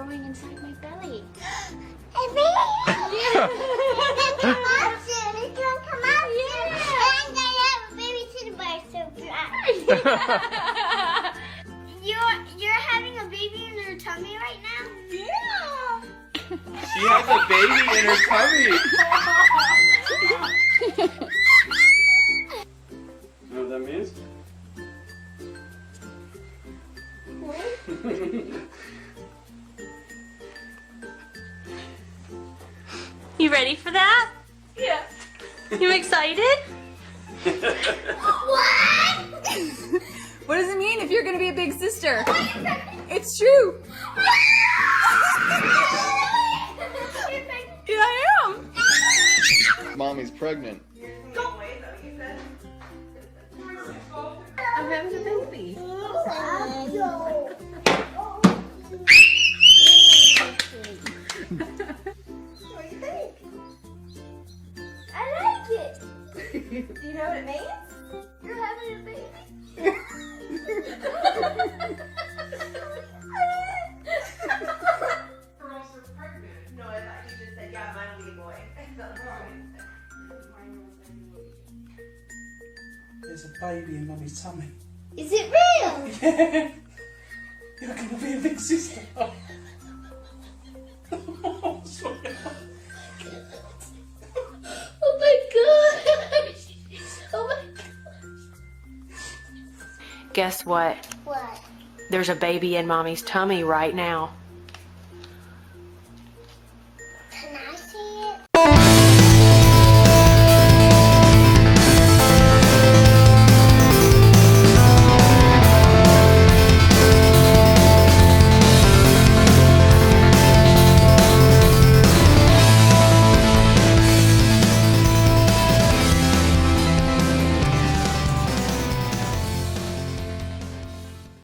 growing inside my belly. And me? Yeah. It's gonna come out soon. It's gonna come out soon. And I'm gonna have a baby titty bar surprise. You're having a baby in her tummy right now? Yeah. She has a baby in her tummy. Know what that means? You ready for that? Yeah. You excited? What? What does it mean if you're gonna be a big sister? It's true. Yeah, I am. Mommy's pregnant. I'm having a baby. What do you think? I like it. Do you know what it means? You're having a baby. No, I thought you just said, yeah, mine will be a boy. There's a baby in Mummy's tummy. Is it real? Yeah. You're going to be a big sister. Sorry. Oh my gosh. Oh my. Guess what? What? There's a baby in Mommy's tummy right now.